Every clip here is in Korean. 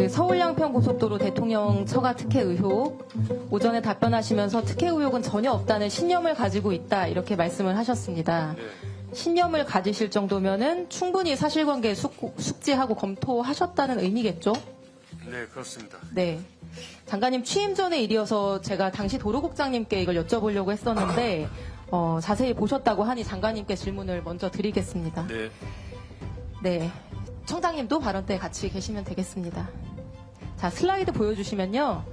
서울 양평고속도로 대통령 처가 특혜 의혹, 오전에 답변하시면서 특혜 의혹은 전혀 없다는 신념을 가지고 있다, 이렇게 말씀을 하셨습니다. 네. 신념을 가지실 정도면은 충분히 사실관계 숙지하고 검토하셨다는 의미겠죠? 네, 그렇습니다. 네. 장관님 취임 전의 일이어서 제가 당시 도로국장님께 이걸 여쭤보려고 했었는데 자세히 보셨다고 하니 장관님께 질문을 먼저 드리겠습니다. 네. 네. 청장님도 발언 때 같이 계시면 되겠습니다. 자, 슬라이드 보여주시면요.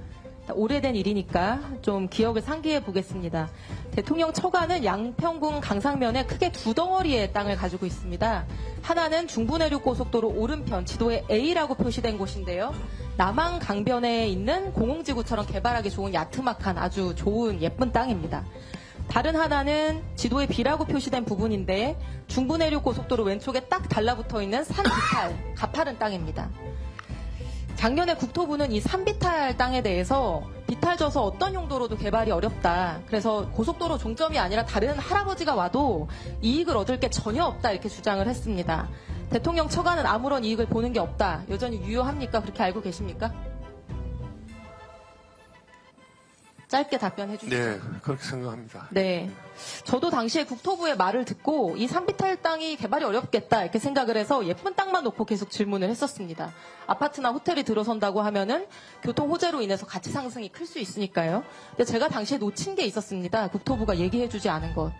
오래된 일이니까 좀 기억을 상기해 보겠습니다. 대통령 처가는 양평군 강상면에 크게 두 덩어리의 땅을 가지고 있습니다. 하나는 중부내륙고속도로 오른편 지도에 A라고 표시된 곳인데요. 남한 강변에 있는 공흥지구처럼 개발하기 좋은 야트막한 아주 좋은 예쁜 땅입니다. 다른 하나는 지도에 B라고 표시된 부분인데 중부내륙고속도로 왼쪽에 딱 달라붙어 있는 산비탈, 가파른 땅입니다. 작년에 국토부는 이 산비탈 땅에 대해서 비탈져서 어떤 용도로도 개발이 어렵다. 그래서 고속도로 종점이 아니라 다른 할아버지가 와도 이익을 얻을 게 전혀 없다, 이렇게 주장을 했습니다. 대통령 처가는 아무런 이익을 보는 게 없다. 여전히 유효합니까? 그렇게 알고 계십니까? 짧게 답변해 주시죠. 네, 그렇게 생각합니다. 네. 저도 당시에 국토부의 말을 듣고 이 산비탈 땅이 개발이 어렵겠다, 이렇게 생각을 해서 예쁜 땅만 놓고 계속 질문을 했었습니다. 아파트나 호텔이 들어선다고 하면은 교통 호재로 인해서 가치 상승이 클 수 있으니까요. 근데 제가 당시에 놓친 게 있었습니다. 국토부가 얘기해 주지 않은 것.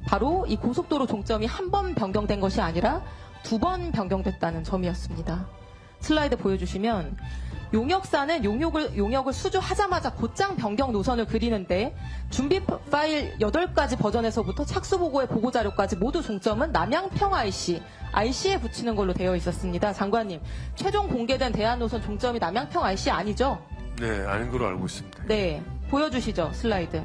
바로 이 고속도로 종점이 한 번 변경된 것이 아니라 두 번 변경됐다는 점이었습니다. 슬라이드 보여주시면 용역사는 용역을 수주하자마자 곧장 변경 노선을 그리는데 준비 파일 8가지 버전에서부터 착수보고의 보고자료까지 모두 종점은 남양평 IC에 붙이는 걸로 되어 있었습니다. 장관님, 최종 공개된 대안노선 종점이 남양평 IC 아니죠? 네, 아닌 걸로 알고 있습니다. 네, 보여주시죠, 슬라이드.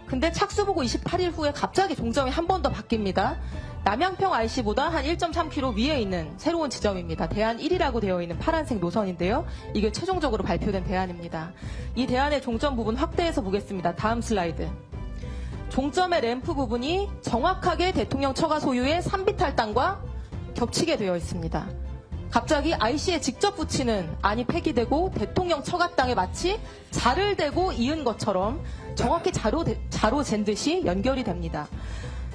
근데 착수보고 28일 후에 갑자기 종점이 한 번 더 바뀝니다. 남양평 IC보다 한 1.3km 위에 있는 새로운 지점입니다. 대안 1이라고 되어 있는 파란색 노선인데요. 이게 최종적으로 발표된 대안입니다. 이 대안의 종점 부분 확대해서 보겠습니다. 다음 슬라이드. 종점의 램프 부분이 정확하게 대통령 처가 소유의 산비탈 땅과 겹치게 되어 있습니다. 갑자기 IC에 직접 붙이는 안이 폐기되고 대통령 처가 땅에 마치 자를 대고 이은 것처럼 정확히 자로 잰 듯이 연결이 됩니다.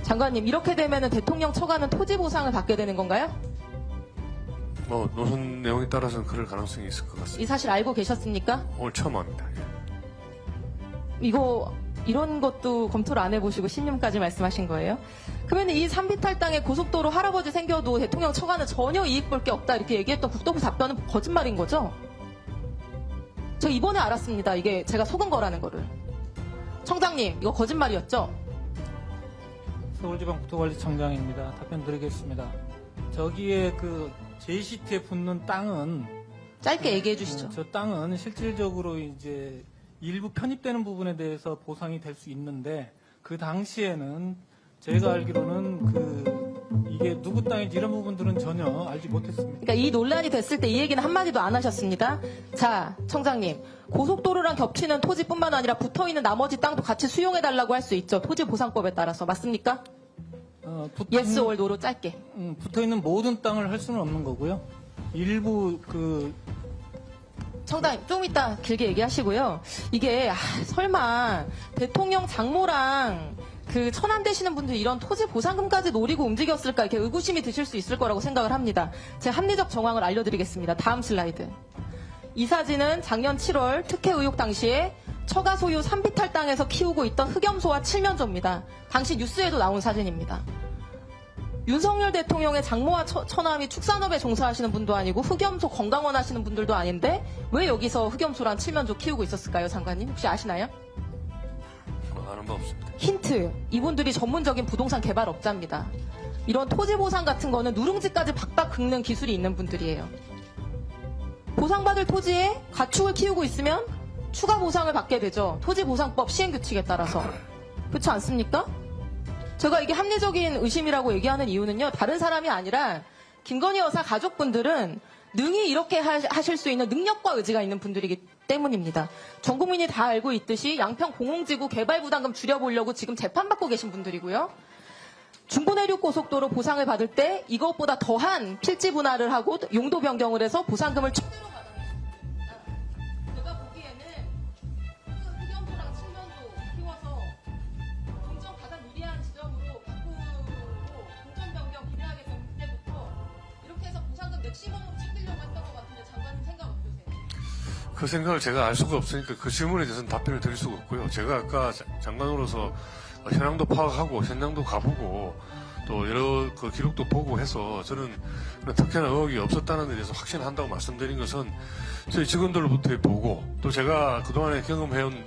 장관님, 이렇게 되면 대통령 처가는 토지 보상을 받게 되는 건가요? 노선 내용에 따라서는 그럴 가능성이 있을 것 같습니다. 이 사실 알고 계셨습니까? 오늘 처음 합니다. 예. 이런 것도 검토를 안 해보시고 신념까지 말씀하신 거예요? 그러면 이 산비탈 땅에 고속도로 할아버지 생겨도 대통령 처가는 전혀 이익 볼 게 없다, 이렇게 얘기했던 국토부 답변은 거짓말인 거죠? 저 이번에 알았습니다. 이게 제가 속은 거라는 거를. 청장님, 이거 거짓말이었죠? 서울지방국토관리청장입니다. 답변 드리겠습니다. 저기에 그 JCT에 붙는 땅은 짧게 얘기해 주시죠. 저 땅은 실질적으로 이제 일부 편입되는 부분에 대해서 보상이 될 수 있는데 그 당시에는 제가 알기로는 이게 누구 땅인지 이런 부분들은 전혀 알지 못했습니다. 그러니까 이 논란이 됐을 때 이 얘기는 한마디도 안 하셨습니다. 자, 청장님, 고속도로랑 겹치는 토지뿐만 아니라 붙어있는 나머지 땅도 같이 수용해달라고 할 수 있죠. 토지보상법에 따라서. 맞습니까? yes or no로 짧게. 붙어있는 모든 땅을 할 수는 없는 거고요. 일부 청장님, 좀 이따 길게 얘기하시고요. 이게 설마 대통령 장모랑 천안되시는 분들 이런 토지 보상금까지 노리고 움직였을까, 이렇게 의구심이 드실 수 있을 거라고 생각을 합니다. 제 합리적 정황을 알려드리겠습니다. 다음 슬라이드. 이 사진은 작년 7월 특혜 의혹 당시에 처가 소유 산비탈 땅에서 키우고 있던 흑염소와 칠면조입니다. 당시 뉴스에도 나온 사진입니다. 윤석열 대통령의 장모와 처남이 축산업에 종사하시는 분도 아니고 흑염소 건강원 하시는 분들도 아닌데 왜 여기서 흑염소랑 칠면조 키우고 있었을까요, 장관님? 혹시 아시나요? 아는 바 없습니다. 힌트, 이분들이 전문적인 부동산 개발업자입니다. 이런 토지 보상 같은 거는 누룽지까지 박박 긁는 기술이 있는 분들이에요. 보상받을 토지에 가축을 키우고 있으면 추가 보상을 받게 되죠. 토지보상법 시행규칙에 따라서. 그렇지 않습니까? 제가 이게 합리적인 의심이라고 얘기하는 이유는요, 다른 사람이 아니라 김건희 여사 가족분들은 능히 이렇게 하실 수 있는 능력과 의지가 있는 분들이기 때문입니다. 전 국민이 다 알고 있듯이 양평 공흥지구 개발 부담금 줄여보려고 지금 재판받고 계신 분들이고요. 중부내륙고속도로 보상을 받을 때 이것보다 더한 필지 분할을 하고 용도 변경을 해서 보상금을 최대로 받아냈습니다. 제가 보기에는 그 흑연도랑 칠면도 키워서 공정 가장 유리한 지점으로 바꾸고 공정 변경 비례하게 된 그때부터 이렇게 해서 보상금 맥시멈으로 챙기려고 했던 것 같은데 장관님 생각 어떠세요? 그 생각을 제가 알 수가 없으니까 그 질문에 대해서는 답변을 드릴 수가 없고요. 제가 아까 장관으로서 현황도 파악하고 현장도 가보고 또 여러 그 기록도 보고 해서 저는 특혜나 의혹이 없었다는 데 대해서 확신한다고 말씀드린 것은 저희 직원들로부터 보고 또 제가 그동안에 경험해온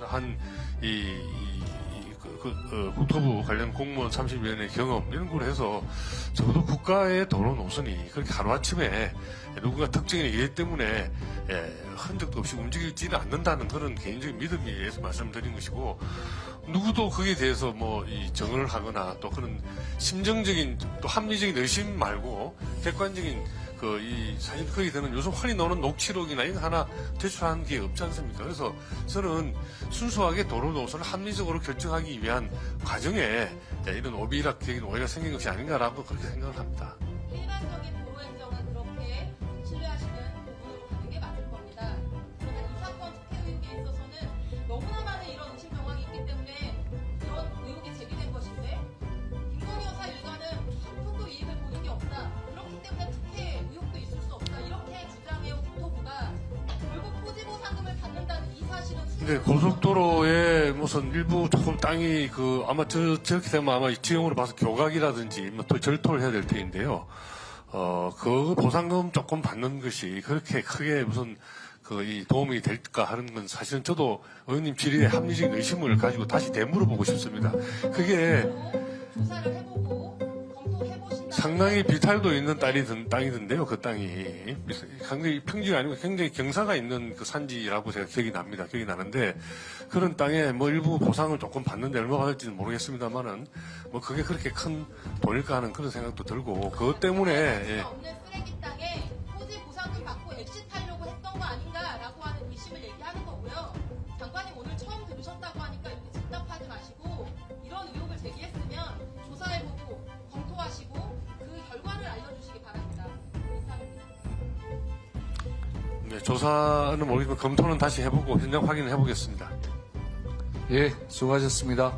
국토부 관련 공무원 30여 년의 경험 이런 걸 해서 적어도 국가의 도로 노선이 그렇게 하루아침에 누군가 특정인의 일 때문에 흔적도 없이 움직이지는 않는다는 그런 개인적인 믿음에 의해서 말씀드린 것이고 누구도 거기에 대해서 뭐 이 정언을 하거나 또 그런 심정적인 또 합리적인 의심 말고 객관적인 사실 거기 되는 요즘 흔히 나오는 녹취록이나 이거 하나 제출하는 게 없지 않습니까? 그래서 저는 순수하게 도로 노선을 합리적으로 결정하기 위한 과정에 이런 오비락적인 오해가 생긴 것이 아닌가라고 그렇게 생각을 합니다. 일반적인 도로 행정은 그렇게 신뢰하시는 부분으로 가는 게 맞을 겁니다. 그러나 이 사건 특혜 의혹에 있어서는 너무나 많은 이런 의심 정황이 있기 때문에 이런 의혹이 제기된 것인데 김건희 여사 일가는 한 푼도 이익을 보는 게 없다. 그렇기 때문에 특혜 의혹도 있을 수 없다. 이렇게 주장해온 국토부가 결국 토지보상금을 받는다는 이 사실은 근데 고속도로에 무슨 일부 조금 땅이 아마 저렇게 되면 아마 지형으로 봐서 교각이라든지 뭐 또 절토를 해야 될 테인데요. 그 보상금 조금 받는 것이 그렇게 크게 무슨 이 도움이 될까 하는 건 사실은 저도 의원님 질의에 합리적인 의심을 가지고 다시 되물어보고 싶습니다. 그게 조사를 해보고 검토해보신다. 상당히 비탈도 있는 땅이던데요. 그 땅이 굉장히 평지가 아니고 굉장히 경사가 있는 그 산지라고 제가 기억이 납니다. 기억이 나는데 그런 땅에 뭐 일부 보상을 조금 받는데 얼마 받을지는 모르겠습니다만은 뭐 그게 그렇게 큰 돈일까 하는 그런 생각도 들고 그것 때문에 없는 쓰레기 땅에 토지 보상금 받고 엑시트하려고 했던 거 아닌가라고 하는 의심을 얘기하는 거고요. 장관님 오늘 처음 들으셨다고 하니까 이렇게 즉답하지 마시고 이런 의혹을 제기했으면 조사해보고 검토하시고 그 결과를 알려주시기 바랍니다. 이상입니다. 네, 조사는 모르겠지만 검토는 다시 해보고 현장 확인을 해보겠습니다. 예, 수고하셨습니다.